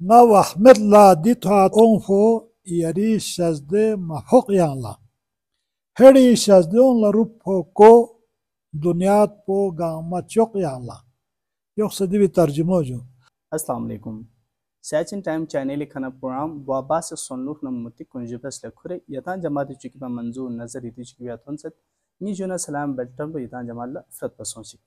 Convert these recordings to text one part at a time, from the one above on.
nga wahmet la ditha onfo yari shazde mafuk yanla. Heri shazde on la rupo ko दुनियात पो gamma चौक याला yok sadi bir tercüme hocam. अस्सलाम वालेकुम सैचिन time channel खाना programme Baba से सोनलुक नमति कुंजुबस लखुरे यता जमात चुकी बा मंजूर नजर इति चुकी बा थनसत नि जोना सलाम बेल्टम यता जमाल फ्रत पसोंसी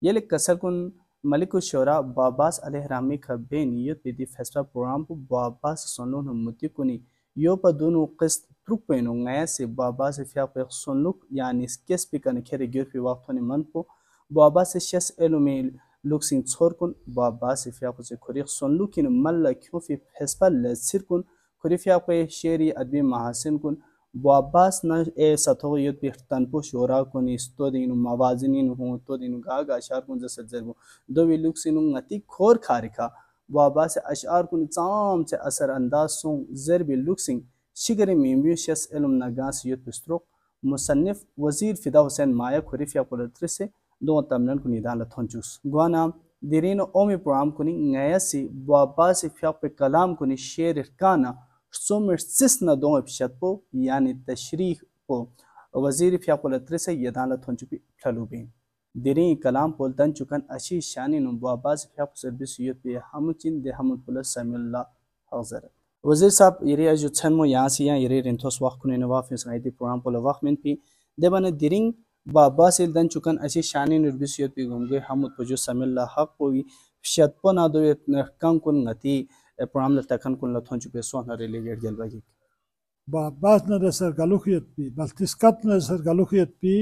ये ले कसर कुन मलिक शोरा वाबास अलहरामी खबे नियत बिदि फेस्टा प्रोग्राम को वाबा से सोनलुक नमति कुनी यो प दोनों किस्त ट्रुक पेनो ngaya से वाबा से फिया पे सोनलुक यानी स्केस पिकन खेरे गिर पे वक्त ने मन को वाबा से शस एलोमेल लुक्सिंग छोरकुन वाबा से फिया को से खुरी सोनलुकिन मल्ला क्यों फि फेस्पा लसिरकुन खुरी फिया को शेरी अदबी महासिन कुन वाबास न ए सतो युत बिखतन पो शोरा कुन इस्तो दिनु मवाजिनिन हो तो दिनु गागा अशार कुन जस जरबो दो वी लुक्सिनु ngati खोर खारिका वाबा से अशार कुन चाम से असर अंदाज सो जरबी लुक्सिंग शिगरे मेम्बियस एलुम नगास युत बिस्ट्रोक मुसन्निफ वजीर फिदा हुसैन माया खुरी फिया पोलट्री से दो तमनन को निदान लथोंचुस गुआना दिरिनो ओमी प्रोग्राम कुनी ngayasi वाबा से फिया पे कलाम कुनी शेर काना सोमर सिस्ना दो एपिशत पो यानी तशरीह पो वजीर फिया पोलट्री से यदान लथोंचुपी फ्ललुबी दिरी कलाम पोलतन चुकन अशी शानी नु वाबा से फिया सर्विस युत पे हमचिन दे हम पुलिस समिल्ला हजर वजीर साहब यरे अजु छनमो यहाँ से यहाँ यरे रेंथोस वक्त कुने नवाफ फिसगाइदी प्रोग्राम पोल वक्त में पी देवाने दिरिंग बाबा से दन चुकन ऐसी शानी निर्बिसियत भी घूम गए हम उत्पजो समिल्ला हक कोई शतपो ना दो कं कुन ngati प्रोग्राम ल तखन कुन लथों चुके सो न रिलेटेड गलबागी बाबा ने रसर galukhiyat pi baltiskat ne rसर galukhiyat pi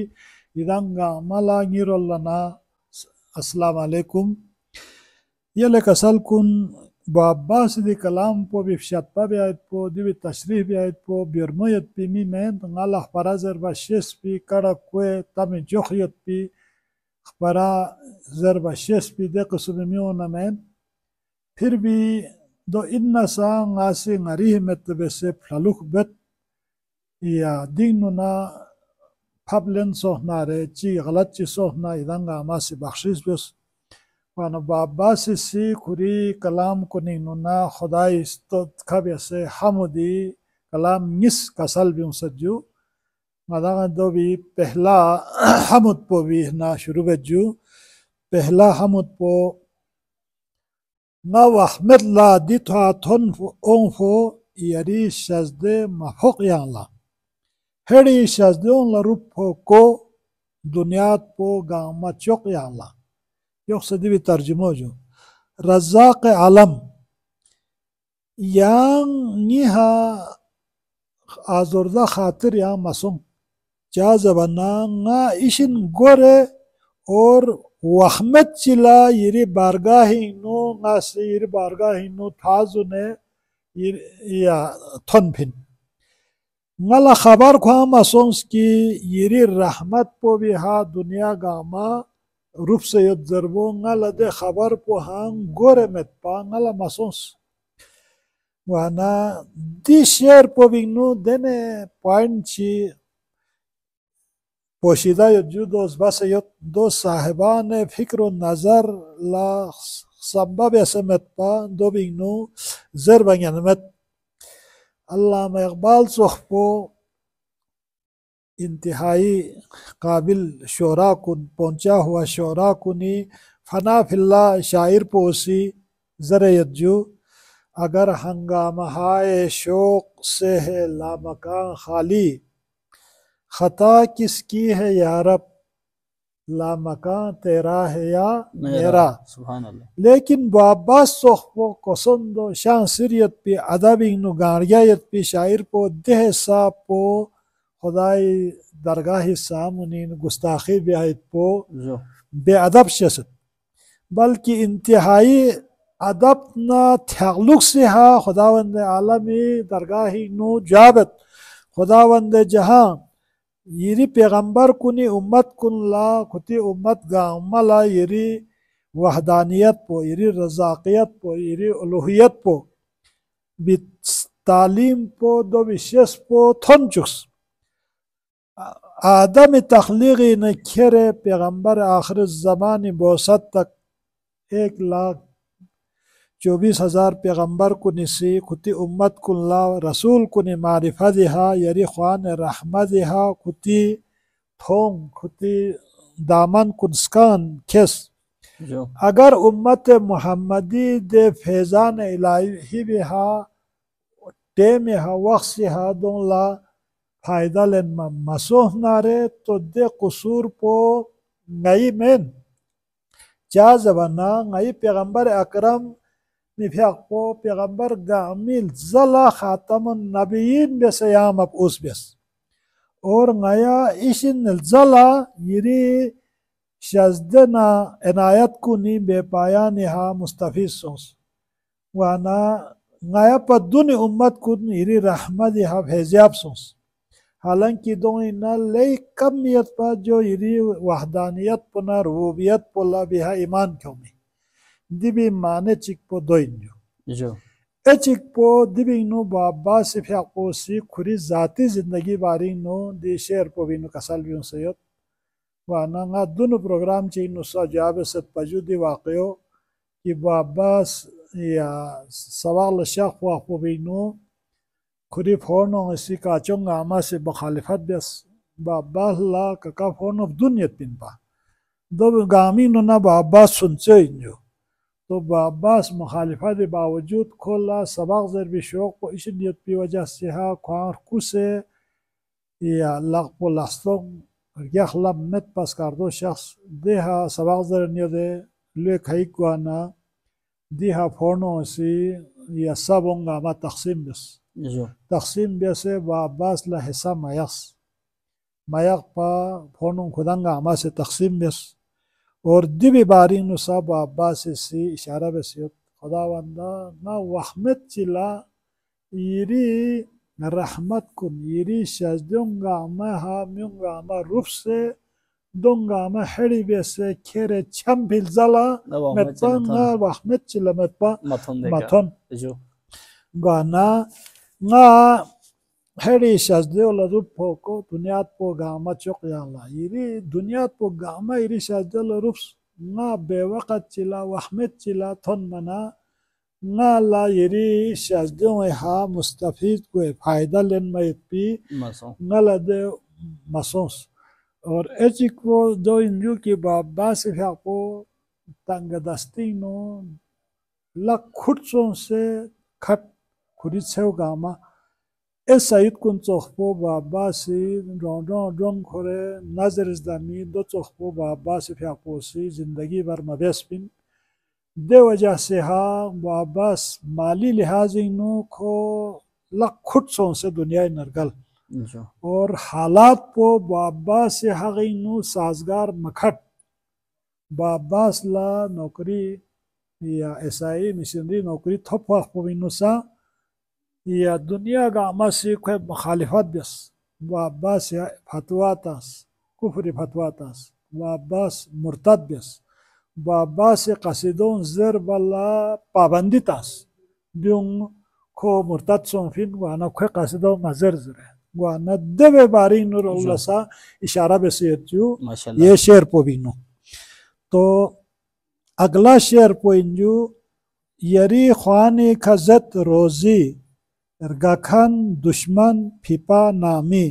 idanga mala ngirolana assalamu alaikum yele kasal kun बाबा से दे कलाम पो बिफशत पा बेआयत पो दिवी तशरीह बेआयत पो बिरमयत पी मी में ngalah parazar ba shes pi kada kwe tami jokhiyat pi खबरा जरबा शेस pi de qisum mi ona men फिर भी दो इन्ना सा ngasi ngari met bese plaluk bet या दिनु ना पबलन सोहना रे ची गलत ची सोहना इदंगा मासी बख्शिश बस वाना बाबा से खुरी कलाम को निनुना खुदाई तो कभी से हमदी कलाम निस कसल भी सज्जू मदागा दो भी पहला हमद पो भी ना शुरू बज्जू पहला हमद पो ना वहमद ला दिथा थन ओंफो यरी शजदे मफुक यांला हेडी शजदे उन ला रूपो को दुनिया पो गामा चौक यांला يقصد بترجمه جو رزاق عالم yang niha azorda khatir yang masum jazabana nga ishin gore और वहमत चिला यरी बारगाही नो nga से यरी बारगाही नो थाजु ने या थनफिन ngala खबर खा masons की यरी रहमत पो भी हा दुनिया गामा रूप से यद जरबो ngala de खबर पो हां गोरे met pa ngala masons wana di share पो बिनु देने पॉइंट ची पोशीदा यजु दोस बस यद दो साहिबान फिक्र नजर ला सबब ऐसे met pa दो बिनु जर बंगन met अल्लामा इकबाल सोखपो इंतहाई काबिल शोरा कुन पहुंचा हुआ शोरा कुनी फना फिल्ला शायर पोसी जरे यज्जू अगर हंगामा हाय शौक से है लामकान खाली खता किसकी है यारब लामकान तेरा है या मेरा सुभान अल्लाह लेकिन बाबा सोखपो कोसंदो शान सिरियत पे अदबिंग नु गाड़ियात पे शायर पो देह सा पो खुदाई दरगाही सामुनीन गुस्ताखी बेआयत पो बेअदब शसत बल्कि इंतहाई अदब ना थगलुक से हा खुदावंद आलमी दरगाही नु जाबत खुदावंद जहां यरी पैगंबर कुनी उम्मत कुन ला खुती उम्मत गामा ला यरी वहदानियत पो यरी रजाकियत पो यरी उलूहियत पो बि तालीम पो दो विशेष पो थनचुस आदम तखलीगी ने खेरे पैगंबर आखिर ज़मानी बोसत तक 1 24,000 पैगंबर कुनिसी खुती उम्मत कुल्ला रसूल कुनि मारिफा दिहा यरी ख्वान रहमा दिहा खुती थोंग खुती दामन कुस्कान खेस जो अगर उम्मत मोहम्मदी दे फैजान इलाही बिहा टेम हा वक्त हा दोला फायदा लेन मसोह नारे तो दे कसूर पो नई मेन जा जबाना नई पैगंबर अकरम निफियाको पैगंबर गामिल जला खातमुन नबीन बेसयाम अब उस बेस और नया इशिन जला यरी शजदना इनायत कुनी बेपाया निहा मुस्तफिज सोस वाना ngaya pa duni ummat kun iri rahmat ha भेजियाब सोस हालांकि दो इना ले कमियत पर जो इरी वहदानियत पुना रुबूबियत पोला बिहा ईमान क्यों में दिबी माने चिक पो दोइन्यो जो ए चिक पो दिबी नो बाबा से फ्याको सी खुरी जाती जिंदगी बारी नो दि शेर पो बिनो कसल बियो सयत वाना nga दुनु प्रोग्राम चिनो सा जाबे सत पजुदी वाकयो कि बाबा या सवाल शख वाको बिनो खुदी फोनो इसी काचोंगा आमा से बखालिफत बेस बाबा ला का फोनो दुनियत पिनपा दो गामी नो ना बाबा सुनचे इंजो तो बाबा मुखालिफत के बावजूद खोला सबक जर भी शौक को इस नियत की वजह से हा ख्वार कुसे या लग पो लास्तों यखला met pas kardo şahs deha sabak zar niye de le kayık wana diha फोनो सी या सबोंगा मा तकसीम बेस जो तकसीम बेसे बाबास ला हिस्सा मायक पा फोनो खुदांगा आमा से तकसीम बेस और दिबी बारी नु सब बाबास सी इशारा बेसियत खुदावंदा ना वहमत चिला यरी रहमत कुन यरी शजदोंगा आमा हा म्योंगा आमा रूप से दोंगा आमा हेड़ी बेसे खेरे छम फिल जला metpa wahmet chila metpa mathon जो gana nga heri shazde ola rup poko dunyat po gama chok yala yiri dunyat po gama yiri shazde ola rup nga bewaqat chila wahmet chila thon mana nga la yiri shazde ha mustafid ko fayda len mayet pi nga la de masons और एचिक वो दो इंजू की बाबा से को तंग दस्तीनो luck खुदसों से खट खुदी छेव गामा ए सईद कुन चोखपो बाबा से रों खोरे नजर इस्लामी दो चोखपो बाबा से को सी जिंदगी भर मबेस पिन दे वजह से हा बाबा माली लिहाज इनो को लक खुदसों से दुनिया नरगल और हालात पो बाबा से हगीनु साजगार मखट बाबास ला नौकरी या एसआई मिशनरी नौकरी थोपा पोविनुसा या दुनिया का आमा से कोई मुखालिफत बस बाबा से फतवा तास कुफरी फतवा तास बाबास मुर्तद बस बाबा से कसीदों जर बल्ला पाबंदी तास दुंग को मुर्तद सोफिन वाना कोई कसीदों मजर जरे वाना देवे बारी नूर उल्लासा इशारा बेसियतु ये शेर पोविनो तो अगला शेर पोइंजू यरी ख्वानी खजत रोजी रगाखान दुश्मन फिपा नामी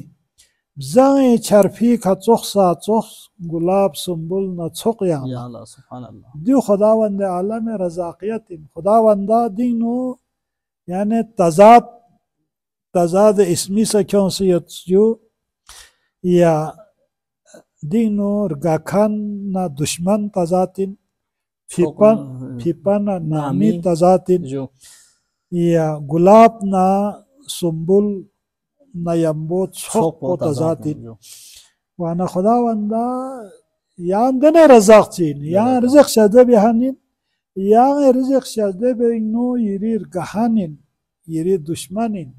जाए चरफी का चोखसा चोख गुलाब सुंबुल न चोक या अल्लाह सुभान अल्लाह दियो खुदावंद आलम रज़ाकियत खुदावंदा दिनो यानी तजाद इसमी से क्यों से यो या दिनो रगाखान ना दुश्मन तजातिन फिपा ना नामी तजातिन या गुलाब ना सुंबुल ना यम्बो छोक तजातिन वाना खुदावंदा यान दने रज़ाक चीन यान रिज़क शदे बिहानिन यान रिज़क शदे बिनो यरी रगाहानिन यरी दुश्मनिन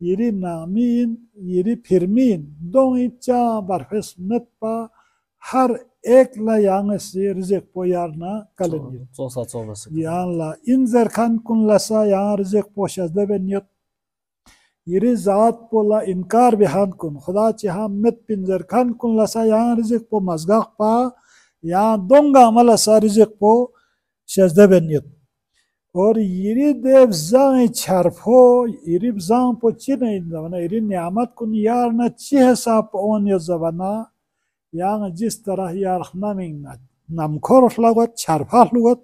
यरी नामीन यरी फिरमीन दो इच्चा बरफेस नत पा हर एक ला यांग से रिज़क पो यारना कलेंगे यान ला इंजर खान कुन लसा यान रिज़क पो शदे बेनियत यरी जात पो ला इनकार बिहान कुन खुदा चिहा मत पिंजर खान कुन लसा यान रिज़क पो मज़गाक पा यान दोंगा मला सा रिज़क पो शदे बेनियत और यरी देव जांग चारफो यरी जांग पो चिन इंदवना यरी नियामत कुन यार न चिहसा पोन यो जबना yang जिस तरह यार नमिंग नमखोर लगत चारफा लगत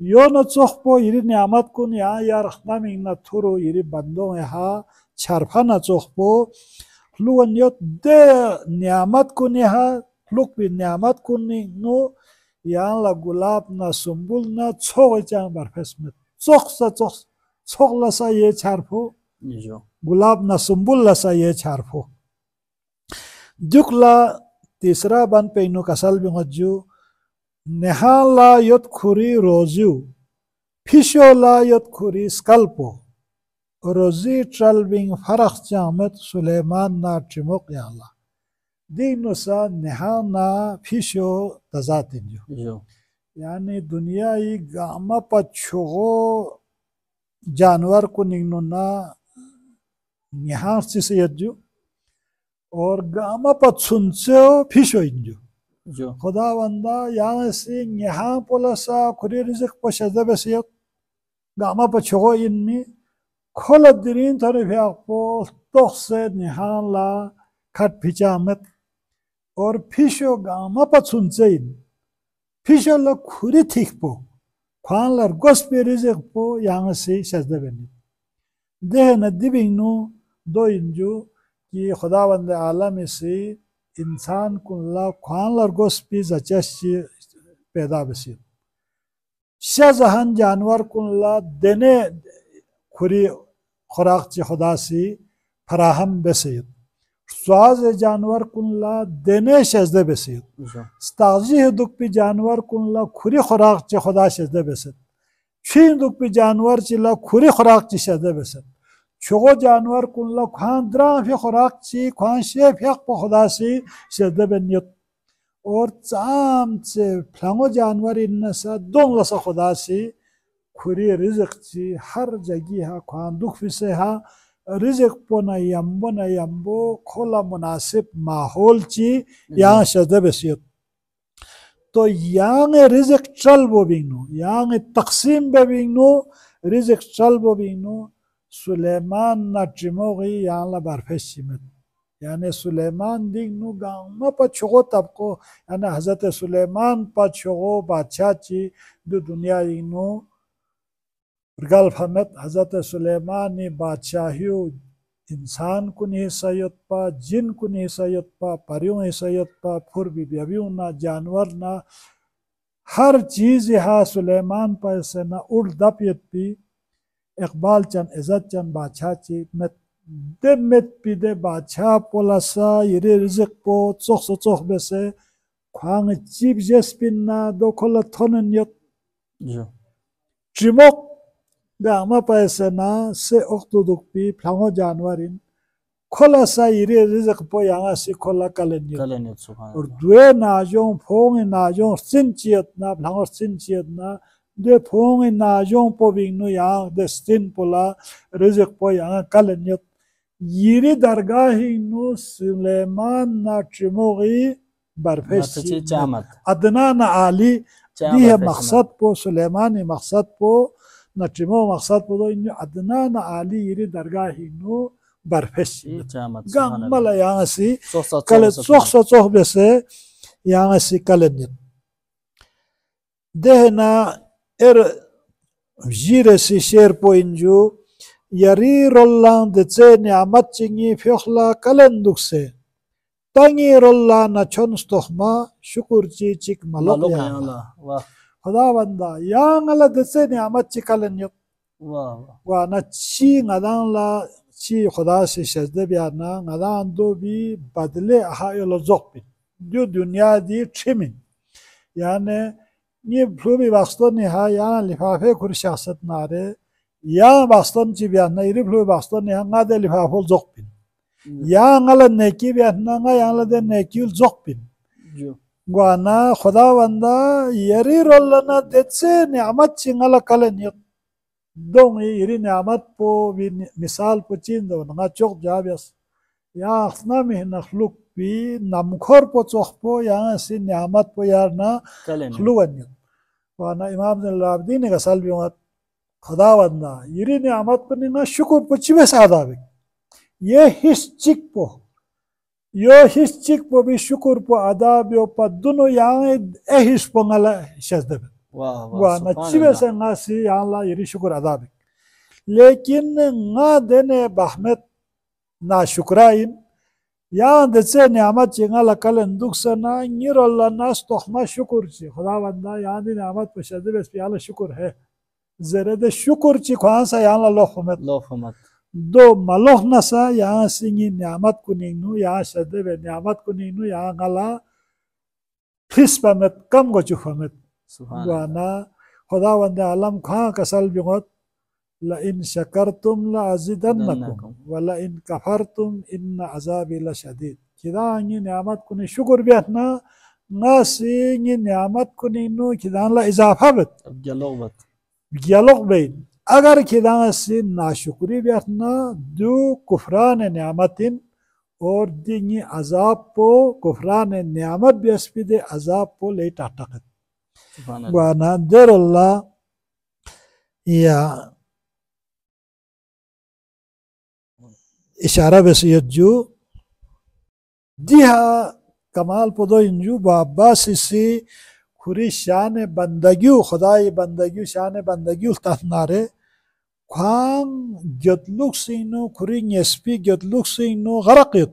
यो न चोखपो यरी नियामत कुन यार नमिंग न थुरो यरी बंदो हा चारफा न चोखपो luan yot de niamat kun ha luk bi niamat kun ni no yang la gulab na sumbul na chog chang bar fesmet chok sa chok la sa ye charpho gulab na sumbul la sa ye charpho dukla तीसरा बन पेनु कसल भी मज्जू नेहाला यत खुरी रोजू फिशोला यत खुरी स्कल्पो रोजी ट्रलबिंग फरख जामत सुलेमान ना ट्रिमोक याला दिनुसा नेहाना फिशो तजातिन जो यानी दुनिया ही गामा पछो जानवर को निगनुना नेहा से यज्जू और गामा पछुंचो फिशो इंजो जो खुदावंदा यहाँ से यहाँ पोलसा खुरी रिज़्क पशदा बसियत गामा पछो इनमें खोल दिरीन तरफ आपको तोख से निहान ला खट फिचामत और फिशो गामा पछुंचे इन फिशो ला खुरी ठीक पो खान लर गोस पे रिज़्क पो यहाँ से शजदा बनी देह नदिबिंगनो दो इंजो कि खुदावंद आलम से इंसान कुल्ला खान लर गोस पे जचशी पैदा बसी शाहजहान जानवर कुल्ला देने खुरी खुराक ची खुदा से फराहम बसीत स्वाज जानवर कुल्ला देने शजदे बसीत स्ताजी दुख पे जानवर कुल्ला खुरी खुराक ची खुदा शजदे बसीत छीन दुख पे जानवर चिल्ला खुरी खुराक ची शजदे बसीत छोगो जानवर कुल्ला खान द्रां फी खुराक ची खान शेफ यक पो खुदा से शजदे बनियत और चाम से फ्लांगो जानवर इन्ना सा दोंग लसा खुदा से खुरी रिज़्क ची हर जगह हा खान दुख से हा रिज़्क पो न यम्बो खोला मुनासिब माहौल ची यहाँ शजदे बसियत तो यहाँ रिज़्क चल बो बिंगनो यहाँ तकसीम बे बिंगनो रिज़्क चल बो बिंगनो सुलेमान ना ट्रिमोगी यहाँ ला बारफेशी में यानी सुलेमान दिंगनो गाँव पर छोगो तब को यानी हज़रत सुलेमान पर छोगो बादशाह ची दो दुनिया इनो गल फहमत हज़रत सुलेमान ने बादशाहियों इंसान को नहीं सयत पा जिन को नहीं सयत पा परियों नहीं सयत पा फुर बिबियों ना जानवर ना हर चीज़ यहाँ सुलेमान पर से ना उड़ दपियत पी इकबाल चंद इज़्ज़त चंद बादशाह ची met pide bacha polasa yiri rizik po tsokh bese khwang chip jespin na do khola thonen yot trimok gama paise na se okto dukpi phlango janwarin khola sa yiri rizik po yanga si khola kalen yot और दुए नाजों Phong नाजों सिंचियत ना भ्लांगो सिंचियत ना दे Phong नाजों पो बिंगनो यहाँ दे स्टिन पोला रिज़्क पो यहाँ कलन यत यरी दरगाही नो सुलेमान ना ट्रिमोगी बरफेशी अदना ना आली दी है मकसद पो सुलेमानी मकसद पो ना ट्रिमो मकसद पो दो इन अदना ना आली यरी दरगाही नो बरफेशी गम्मला यहाँ सी कल सोख बेसे यहाँ सी कलन यत देहना जीरे सी शेर पो इंजो यरी रोल्लां दचे नियामत चिंगी फ्योखला कलन दुख से तंगी रोल्ला न चोन स्टोखमा शुक्र ची चिक मलोक याला खुदा बंदा यांगला दचे नियामत ची कलन युक वाह न ची ngadaं la ची खुदा से सजदे बियाना ngadaं दो भी बदले आहायलो जोकपिन जो दुनिया दी ट्रिमिन यानी ये फ्लूबी वास्तव ने हा यहाँ लिफाफे खुर सियासत नारे या वास्तव ची बियाना इरी फ्लूबी वास्तव ने हा ngade लिफाफो जोकपिन या ngala नेकी बियाना nga yang la de नेकील जोकपिन गुआना खुदा बंदा यरी रोलना देचे नियामत ची ngala कलन यत दोंग इरी नियामत पो भी मिसाल पो चीन दो nga चोक जाबियस या अखना में नखलुक भी नमखोर पो चोक पो यहाँ से नियामत पो यार ना खलुवन यत वाना इमाम ज़ैनुल आबिदीन ने गसल भी होगा खुदावंदा यरी नियामत को निना शुक्र पुचिबे सादाबे ये हिस्चिक पो यो हिस्चिक पो भी शुक्र पो अदाबे पा दुनो यहाँ हिस पोंगला शजदबे वाह नचिबे से नासी यहाँ ला यरी शुक्र अदाबे लेकिन ना देने बहमत ना शुक्राइन यहाँ देसे नियामत चिंगा लकल इंदुक से ना निरोल्ला ना स्तोखमा शुक्र ची खुदावंदा यहाँ दी नियामत पे शजदबे इस पे यहाँ शुक्र है ज़रे दे शुक्र ची ख्वान सा यहाँ लोफमत दो मलोह नसा यहाँ सिंगी नियामत कुनिंगनु यहाँ शदे बे नियामत कुनिंगनु यहाँ गला फिस पमत कम को चुफमत वाना खुदावंद आलम खां कसल बिगत ला इन शकरतुम ला अज़िदन्नकुम वला इन कफरतुम इन्न अज़ाबी लशदीद किदा इंगी नियामत कुनि शुक्र बिहना ना सिंगी नियामत कुनिंगनु किदा ला इजाफा बत गियालोग बेन अगर खिदा से नाशुक्री बिहना दो कुफरान नियामतिन और दिंगी अजाब पो कुफरान नियामत बिस्पी दे अजाब पो ले टाटकत वाना देर अल्लाह या इशारा बेसियत जो दिहा कमाल पदो इंजू बाबा से खुरी शान बंदगी खुदाई बंदगी शान बंदगी तनारे खान गतलुक सिनो खुरी नेस्पी गतलुक सिनो गरक़ित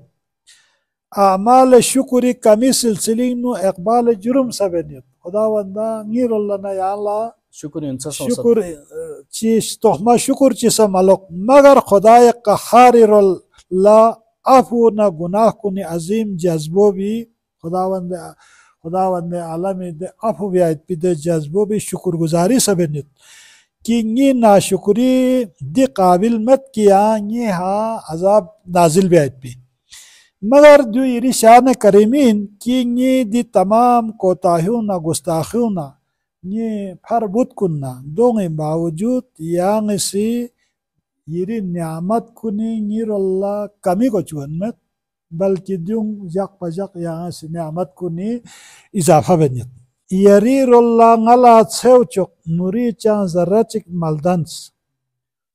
आमाल शुक्री कमी सिलसिलिनो इकबाल जुर्म सबनियत खुदावंदा नीरल्लाना याला शुक्र चीज तोहमा शुक्र चीज मलक मगर खुदाय कहारिरल ला अफू न गुनाह कुनि अजीम जज्बो भी खुदावंद आलम दे अफू व्यायत पिदे जज्बो भी शुक्रगुजारी सबनियत कि ये नाशुक्री दे काबिल मत किया ये हाँ अजाब नाजिल व्यायत भी मगर जो इरिशान करीमीन कि ये दी तमाम कोताहियों ना गुस्ताखियों ना ये फरबुत कुन्ना दोगे बावजूद यांग से यरी नियामत कुनी निरल्ला कमी को चुहन्नत बल्कि दुंग जक पजक यहाँ से नियामत कुनी इजाफा बनियत यरी रोल्ला ngala छेवचक नुरी चां जर्राचिक मलदांस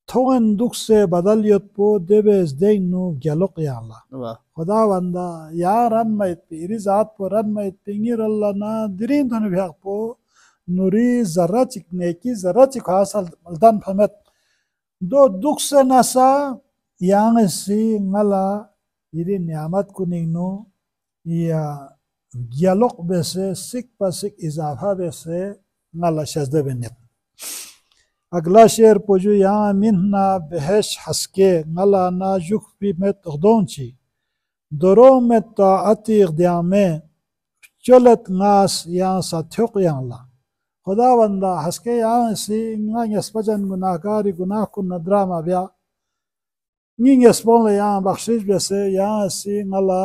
थोगन दुख से बदलियत पो देवेस देनु ग्यालोक याला खुदावंदा या रन मैत इरी जात पो रन मैत निरल्ला ना दिरिन धन भ्याक पो नुरी जर्राचिक नेकी जर्राचिक हासल मलदान फमत दो दुख से नसा यांग सी ngala यरी नियामत कुनिनो या ग्यालोक बेसे सिक पसिक इजाफा बेसे ngala शजदे बनियत अगला शेर पोजु यहाँ मिन्ना बहश हसके ngala ना जुख भी में तगदोंची दरो में ताअती इक़दामे चलत नास यहाँ साथ्योक यहाँ ला खुदावंदा हसके यहाँ से इंगा यस्पजन गुनाहगारी गुनाह को नदरा माबिया निंग यस्पों ले यहाँ बख्शिश बेसे यहाँ से ngala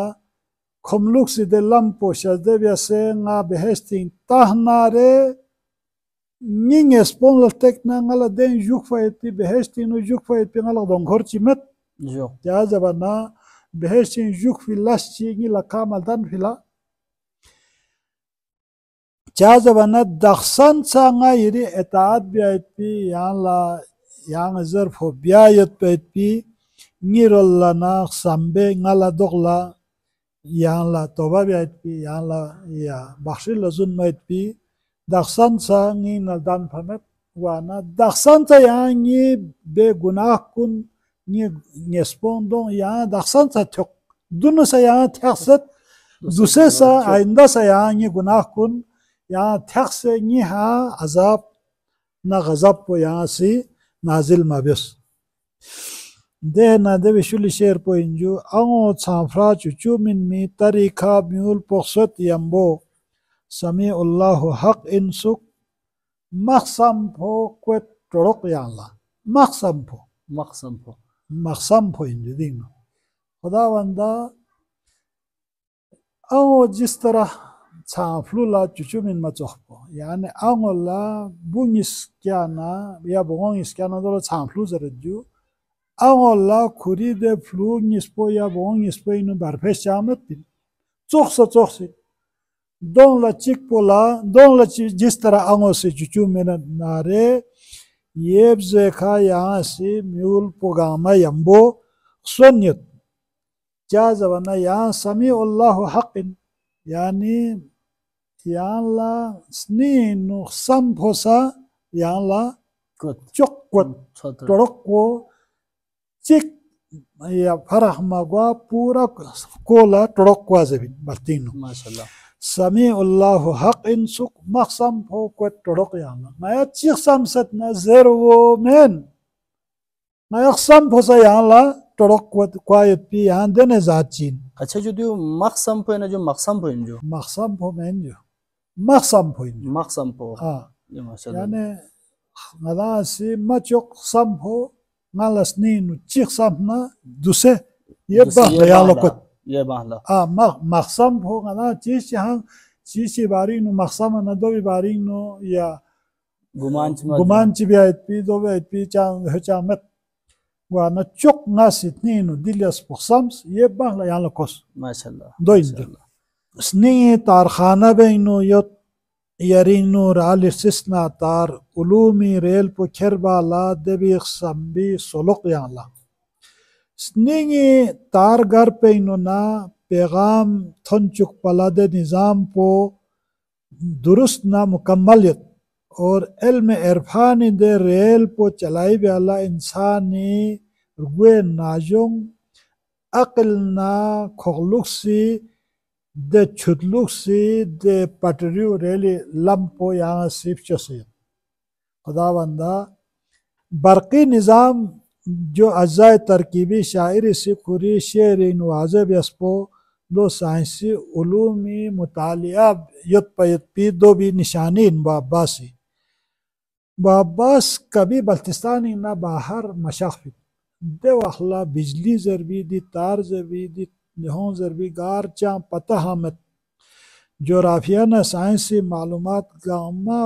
खमलुक से दे लम्पो शजदे बेसे nga behesting tahnare निंग यस्पों लटेक ना ngala den juk फायती behesting नो juk फायती ngala दोंघर चिमत जा जबना behesting juk फिलास चिंगी लका मलदान फिला जा जबना दक्षन सांगा यरी एताद बियाती यहाँ ला यहाँ ज़र्फ हो बियायत बियाती निरल्ला ना संबे ngala दोगला यहाँ ला तोबा बियाती यहाँ ला या बख्शिल लजुन बियाती दक्षन सांगी नलदान फमत वाना दक्षन सा यहाँ ये बेगुनाह कुन ये नेस्पोंडों यहाँ दक्षन सा थक दोनों सा यहाँ थक्सत दूसरे सा आइंदा सा यहाँ ये गुनाह कुन यहाँ थक्स ये हाँ अजाब ना गज़ब को यहाँ से नाजिल माबिस दे ना दे विशुल शेर पो इंजू अंगो चांफ्रा चुचु मिन मी तरीका म्यूल पोक्सत यम्बो समी अल्लाह हक इंसुक मखसम पो क्वेट टोड़क याला मखसम पो इंजू दिनो खुदावंदा अंगो जिस तरह चांफ्लुला चुचु मिन मचोखपो यानी अंगो ला बुंगिस क्या ना या बोंगिस क्या ना दो चांफ्लु जरजू अंगोला खुरी दे फ्लू निस्पो या बोंग निस्पो इनु बारफेस चामत पिन चोख से दों ला चिक पोला दों ला जिस तरह अंगो से चुचू में नारे ये जेखा यहाँ से म्यूल पुगामा यम्बो सुन्यत क्या जवाना यहाँ समी अल्लाह हक़िन यानी यहाँ ला स्नी नुक्सम फोसा यहाँ ला चोक्वत तोड़को चिक या फरह मगवा पूरा कोला तोड़कवा जबिन बर्तीनो माशाल्लाह समी अल्लाह हक इन सुख मखसम हो को तोड़क याना नया चिक समसत न ज़ेरो मेन नया सम फोसा यहाँ ला तोड़क क्वायत पी यहाँ देने जाचीन अच्छा जो मखसम पे ना जो मखसम पे जो मखसम हो मेन जो मखसम हो मखसम पे हाँ ये माशाल्लाह यानी ngada si machok samho ngalas ni nu chik samna duse ye bahla ya lokot ये bahla maksam ho ngada chi bari nu maksam na do bari nu ya guman chi bi ait pi do ait pi chang he chamet wa na chok ngasit ni nu dilyas poksams ye bahla ya lokos माशाल्लाह do indu sni tar khana be nu yot Yaring nur alistisna tar ulumi rel po kerbala debi sambi solok yang la. Sningi tar gar pe inona पैगाम थनचुक पलादे निज़ाम को दुरुस्त ना मुकम्मलियत और इल्म इरफानी दे rail को चलाई बेला इंसानी रुए नाजुंग अक्ल ना खोलुक्सी दे छुटलुक्सी दे पटरियो रेली लंपो यहाँ सिर्फ चसे खुदावंदा बरक़ी निज़ाम जो अज़ाए तरकीबी शायरी से खुरी शेर नवाज़े बेस्पो दो साइंसी उलूमी मुतालिया यत पयत पी दो भी निशानी इन बाबासी बाबास कभी बल्तिस्तान ना बाहर मशाखित दे वखला बिजली जरबी दी तार जरबी दी निहों जरबी गार चा पता हमत जोराफिया ना साइंसी मालूमात गामा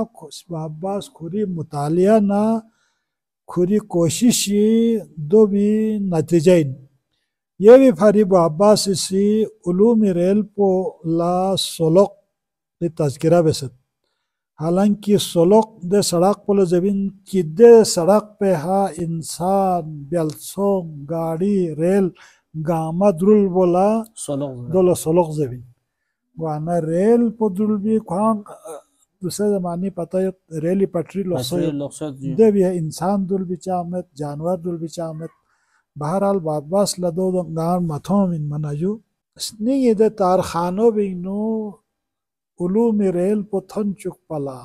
बाबास खुरी मुतालिया ना खुरी कोशिशी दो भी नतीजें ये भी फरी बाबास सी उलूमी रेल पो ला सोलोक दे तज़किरा बेसत हालांकि सोलोक दे सड़क पोलो जमीन की दे सड़क पे हा इंसान बेलसों गाड़ी रेल गामा द्रुल बोला दोलो सोलोक जमीन वाना रेल पो द्रुल भी खान दूसरे ज़माने पता है रेली पटरी लोग दे भी है इंसान दुल भी चामत जानवर दुल भी चामत बहरहाल बाबास लदो गार मथों इन मनाजू स्नी ये दे तार खानो भी नो उलूमी रेल पो थन चुक पला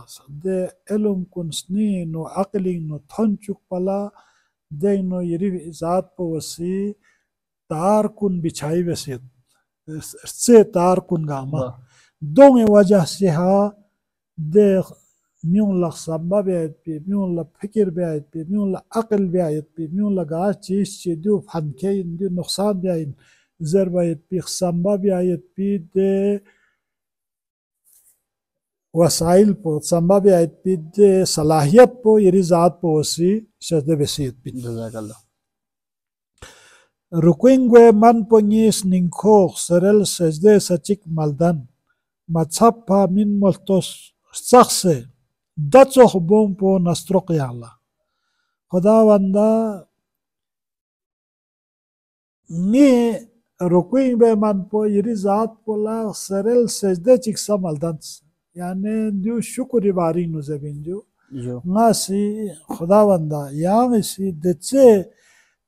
दे एलुम कुन स्नी नो अकली नो थन चुक पला दे नो यरी जात पो वसी तार कुन बिछाई वसी से तार कुन गामा दोंगे वजह से हा दे म्यून लग सब्बा बेआयत पे म्यून लग फिक्र बेआयत पे म्यून लग अकल बेआयत पे म्यून लग आज चीज़ चे दो फनके इन दो नुकसान बेआयत ज़रबायत पे सब्बा बेआयत पे दे वसाइल पो सब्बा बेआयत पे दे सलाहियत पो यरी ज़ात पो वसी शज़्दे बेसियत पे रुकिंगवे मन पो नीस निंखोख सरल सजदे सचिक मलदन मच्छप्पा मिन मल्तोस सक्से दचोख बोम पो नस्त्रोक याला खुदावंदा नी रुकिंग बे मन पो यरी जात पोला सरल सजदे चिक्सा मलदंस यानी जो शुक्र बारी नु जबिन जो नासी खुदावंदा यांग सी दचे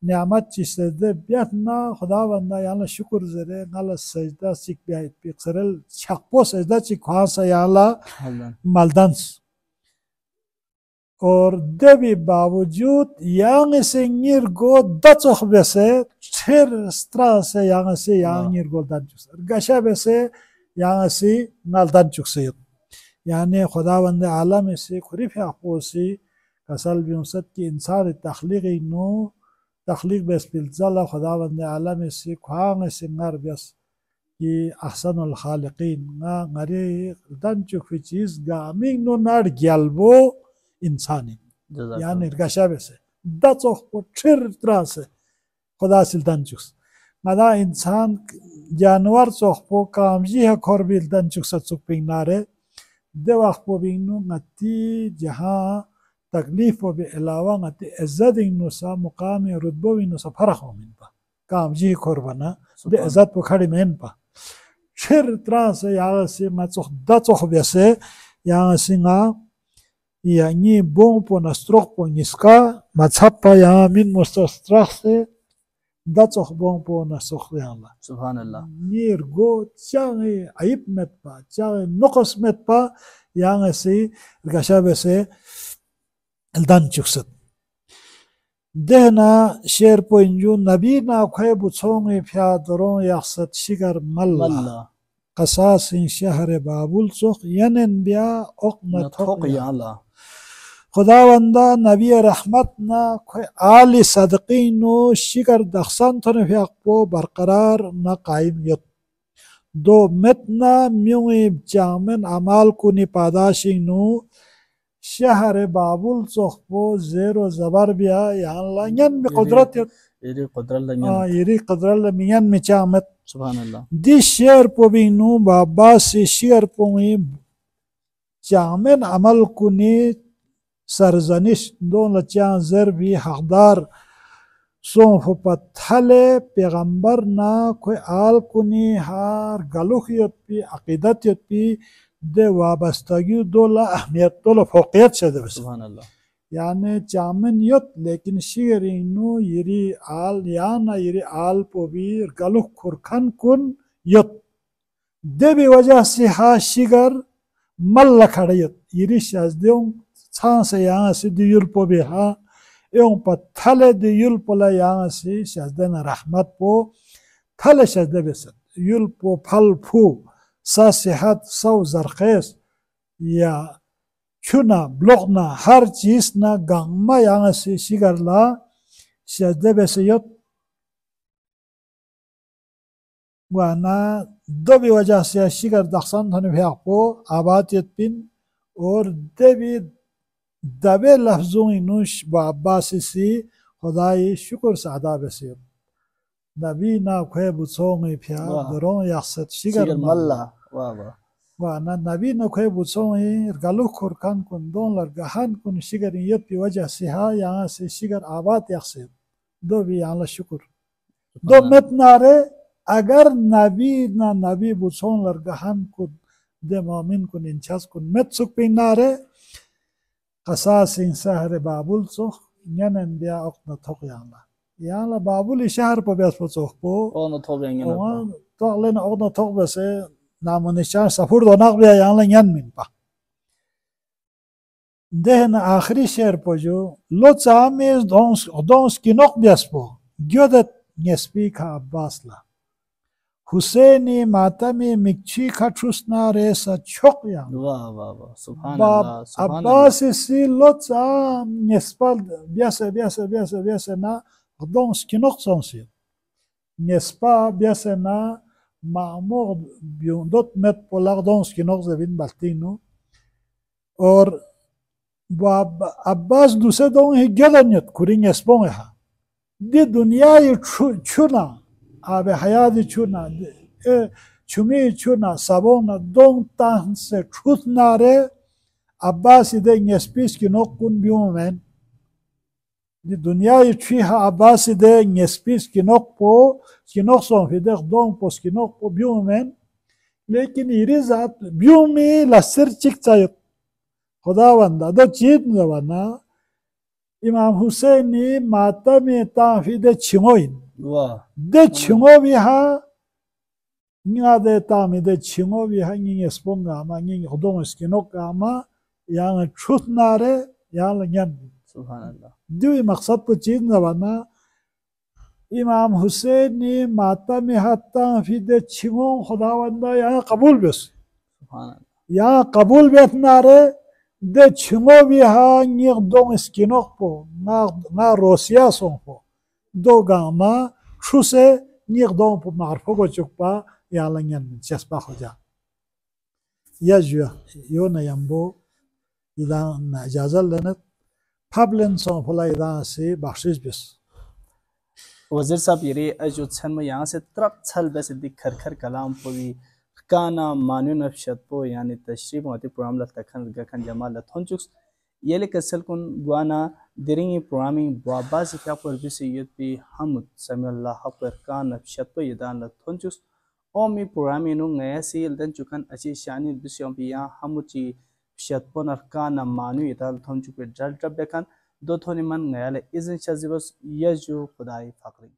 नियामत ची सजदे बियातना खुदावंदा याला शुक्र जरे नाला सजदा चिक बियात पे सरल छक्पो सजदा चिक खासा याला मलदंस और देवी बावजूद यांग से नीर गो दचोख बेसे छेर स्ट्रा से यांग से यांग नीर गो दचुस गशा बेसे यांग से नाल दचुस यानी खुदावंद आलम से खुरीफ अपोसी कसल बिउसत की इंसान तख्लीक नो तख्लीक बेस बिलजला खुदावंद आलम से खांग से नर बेस की अहसनुल खालिकीन ना ngari दचुक फी चीज गामिंग नो नार ग्यालबो इंसानी यानी गशाबे से दचोख को ठिर तरह से खुदा सिल्तान चुक्स मदा इंसान जानवर चोख पो कामजी है खोर बिल्तान चुक्स चुक पिंग नारे दे वक्त पो बिंगनु ngati जहां तकलीफ बे अलावा ngati इज्जत inu sa मुकाम रुतबो inu sa फरक हो min pa काम जी कोरबना de इज्जत po खड़ी men pa shir trans ya si ma tsoh da tsoh bese ya si nga ya ni bon po na strok po niska ma chapa ya min mosto strase da tsoh bon po na soh ya Allah subhanallah nir go changi ayib met pa changi nokos met pa ya si gasha bese eldan çıksın. Dehna şer poinju nabi na khoy buçongi fyadron yaksat shigar malla qasasin şehre babul sok yenen biya okna tok ya Allah Khudawanda nabi rahmat na khoy ali sadqinu shigar dakhsan ton fyaqpo barqarar na qaim yot do metna myungi jamen amal kuni padashinu शहर बाबुल सोखपो जेरो जबर बिया यहाँ lion में कुदरत यरी कुदरत मियन में चामत सुभान अल्लाह दि शेर पो बिनु बाबा से शेर पो में चामन अमल कुनी सरजनिश दोन लचा जर भी हकदार सोफ पत्थले पैगंबर ना कोई आल कुनी हार गलुखियत भी अकीदत भी de vabastagi dola ahmiyet dola fokiyet şede bes. Subhanallah. Yani çamen yot lekin şiirinu yiri al yana yiri al po bir galuk kurkan kun yot. De bir vajah se ha şigar malla khada yot. Yiri şazdeon çanse yana se diyul po bir ha. Eon pa thale diyul pola yana se şazdena rahmat po thale şazde bes. Yul po phal fu सा सेहत सौ जरखेस या चुना ब्लॉकना हर चीज ना गांगमा यांग से शिगरला shade बेसयत वाना दो भी वजह से शिगर दक्षण धन भ्यापो आबादियत पिन और देवी दबे लफ्जों इनुश बाबासी खुदाई शुक्र सादा बेसयत नबी ना खे बुचोंगे फ्या दरों यासत शिगर मल्ला वाह वाह वाह ना नबी ना खे बुचोंगे गलु खुरकान कुन दोन लरगहान कुन शिगर यत की वजह से हा यहाँ से शिगर आबाद यासत दो भी यहाँ शुक्र दो मत नारे अगर नबी बुचों लरगहान कुन दे मोमिन कुन इंचास कुन मत सुख पे नारे कसास इंसाहरे बाबुल सो यनन दिया अक्न थोक यहाँ यहाँ बाबुल शहर पर बेस पर चौक पो ओनो थोबेंगे ना तो लेना ओनो थोक बेसे नाम निशान सफर दो नाक बिया यहाँ यन मिन पा देहन आखिरी शहर पर जो लो चामेस दोंस की नोक बेस पो ग्योदत नेस्पी का अब्बास ला हुसैनी मातमी मिक्ची का ठुसना रेसा छोक यहाँ वाह वाह वाह सुभान अल्लाह अब्बास सी लो चाम नेस्पल बेसे ना Dons kinok sonsi. Nespa biasena maamor biondot met polar dons kinok zevin baltino. Or Abbas duse don hi gelanyet kurin espon ha. Di dünyayı çuna abi hayatı çuna çumi çuna sabona don tanse çutnare Abbas de nespis kinok kun biumen. Di dünyayı çiha abasi de nespis kinok son fidek don pos kinok po biumen lekin irizat biumi lasir çıkçayık Khudawanda da çiğit zavana İmam Hüseyin'i matami tafi de çingoyin de çingovi ha nga de tami de çingovi ha ngin esponga ama ngin hodon skinok ama yani çutnare yani nyan subhanallah दुई मकसद को चीज नवाना इमाम हुसैन ने माता में हाथा फिदे छिंगो खुदावंदा यहाँ कबूल बेस यहाँ कबूल बेतना रे दे छिंगो भी हाँ निक दों स्किनों पो ना रोसिया सों पो दो गामा छुसे निक दों पो मारफो को चुकपा यहाँ लंगन चस्पा हो जा या जुआ यो न यंबो इधर न इजाज़त लेने Pablen son फलाइदा से बख्शिश बिस वज़ीर साहब ये अजो छन में यहाँ से तरक छल बस दिख खर खर कलाम पोवी काना मान्यो नफशत पो यानी तशरीफ होती प्रोग्राम लत तखन गखन Jamal थोंचुक्स yele kasal kun guana diringi programming bwa basi kya por bisi yutpi hamut samulla happer kan shatpo yadan la thonjus omi programming nu ngaya sil dan chukan achi shani bisyom biya hamuchi shatpo nar kan manu yadan thonju pe dal trap dekan do thoni man ngaya le izin chazibos yeju khudai fakri